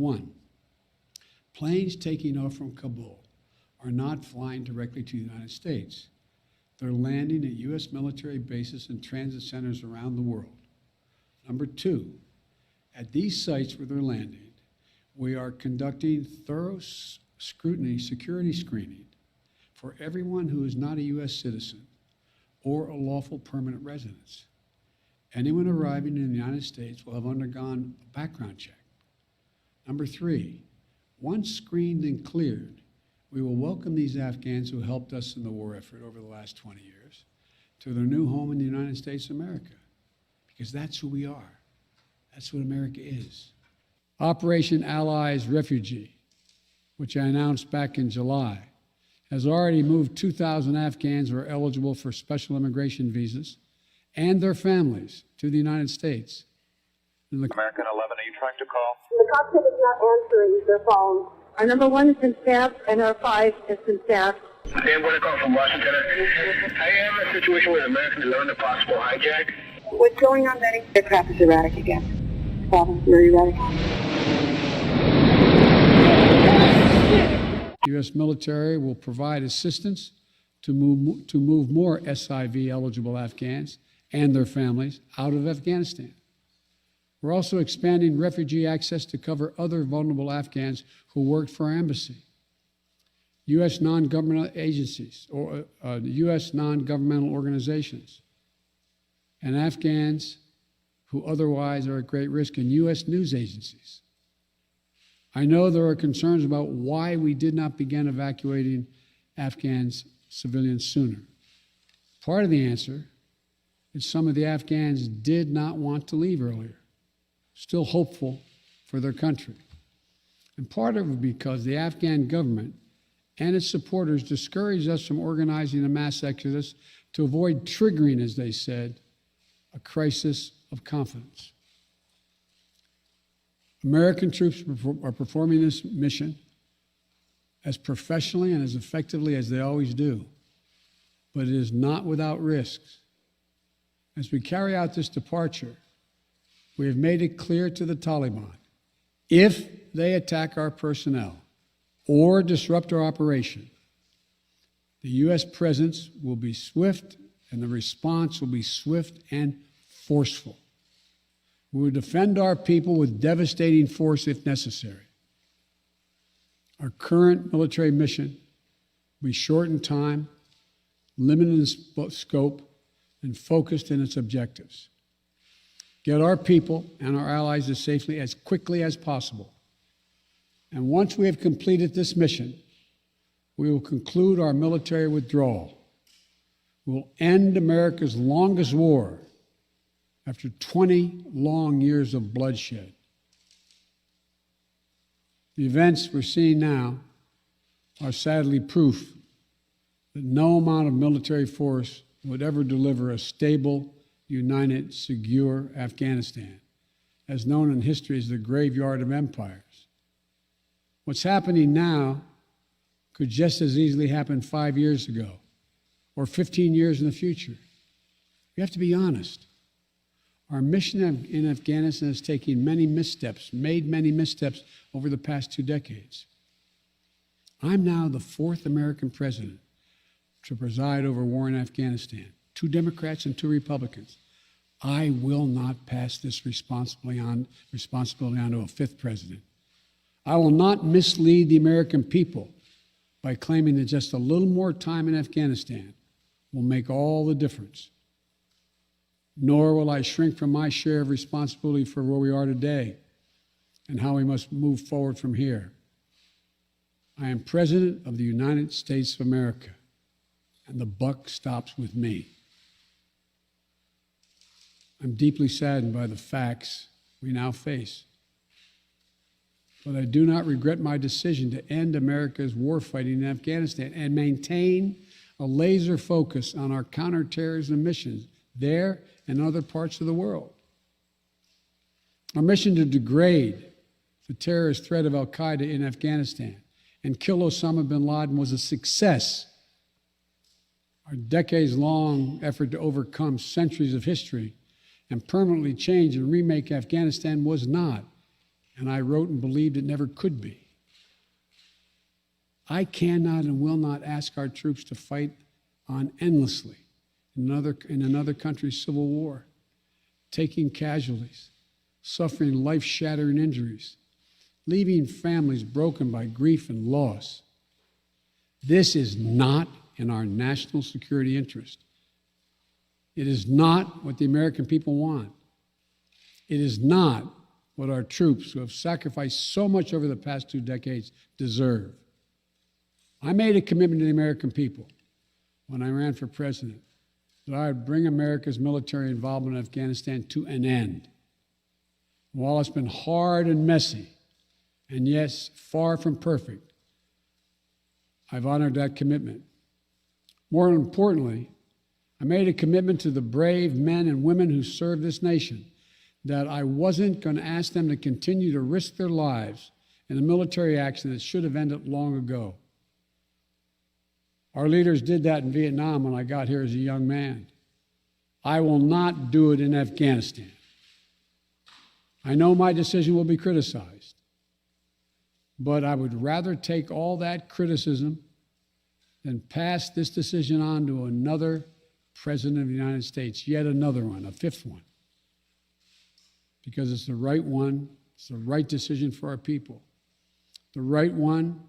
One, planes taking off from Kabul are not flying directly to the United States. They're landing at U.S. military bases and transit centers around the world. Number two, at these sites where they're landing, we are conducting thorough scrutiny, security screening for everyone who is not a U.S. citizen or a lawful permanent resident. Anyone arriving in the United States will have undergone a background check. Number three, once screened and cleared, we will welcome these Afghans who helped us in the war effort over the last 20 years to their new home in the United States of America, because that's who we are. That's what America is. Operation Allies Refugee, which I announced back in July, has already moved 2,000 Afghans who are eligible for special immigration visas and their families to the United States. American 11, are you trying to call? The cockpit is not answering their phone. Our number 1 has been staffed and our 5 has been staffed. I am going to call from Washington. I am in a situation with American 11, a possible hijack. What's going on, Betty? The crap is erratic again. Problem, very erratic. The U.S. military will provide assistance to move more SIV-eligible Afghans and their families out of Afghanistan. We're also expanding refugee access to cover other vulnerable Afghans who worked for our embassy. U.S. non-governmental agencies or U.S. non-governmental organizations and Afghans who otherwise are at great risk, and U.S. news agencies. I know there are concerns about why we did not begin evacuating Afghans civilians sooner. Part of the answer is some of the Afghans did not want to leave earlier, still hopeful for their country. And part of it because the Afghan government and its supporters discouraged us from organizing a mass exodus to avoid triggering, as they said, a crisis of confidence. American troops are performing this mission as professionally and as effectively as they always do, but it is not without risks. As we carry out this departure, we have made it clear to the Taliban, if they attack our personnel or disrupt our operation, the U.S. presence will be swift and the response will be swift and forceful. We will defend our people with devastating force if necessary. Our current military mission will be short in time, limited in scope, and focused in its objectives. Get our people and our allies as safely as quickly as possible. And once we have completed this mission, we will conclude our military withdrawal. We will end America's longest war after 20 long years of bloodshed. The events we're seeing now are sadly proof that no amount of military force would ever deliver a stable, united, secure Afghanistan, as known in history as the graveyard of empires. What's happening now could just as easily happen 5 years ago or 15 years in the future. We have to be honest. Our mission in Afghanistan has taken many missteps, made many missteps over the past 2 decades. I'm now the 4th American president to preside over war in Afghanistan, 2 Democrats and 2 Republicans. I will not pass this responsibility on to a 5th president. I will not mislead the American people by claiming that just a little more time in Afghanistan will make all the difference. Nor will I shrink from my share of responsibility for where we are today and how we must move forward from here. I am President of the United States of America, and the buck stops with me. I'm deeply saddened by the facts we now face, but I do not regret my decision to end America's warfighting in Afghanistan and maintain a laser focus on our counterterrorism missions there and other parts of the world. Our mission to degrade the terrorist threat of al-Qaeda in Afghanistan and kill Osama bin Laden was a success. Our decades-long effort to overcome centuries of history and permanently change and remake Afghanistan was not. and I wrote and believed it never could be. I cannot and will not ask our troops to fight on endlessly in another country's civil war, taking casualties, suffering life-shattering injuries, leaving families broken by grief and loss. This is not in our national security interest. It is not what the American people want. It is not what our troops, who have sacrificed so much over the past 2 decades, deserve. I made a commitment to the American people when I ran for president that I would bring America's military involvement in Afghanistan to an end. While it's been hard and messy, and yes, far from perfect, I've honored that commitment. More importantly, I made a commitment to the brave men and women who serve this nation that I wasn't going to ask them to continue to risk their lives in a military action that should have ended long ago. Our leaders did that in Vietnam when I got here as a young man. I will not do it in Afghanistan. I know my decision will be criticized, but I would rather take all that criticism than pass this decision on to another president of the United States, yet another one, a 5th one, because it's the right one, it's the right decision for our people, the right one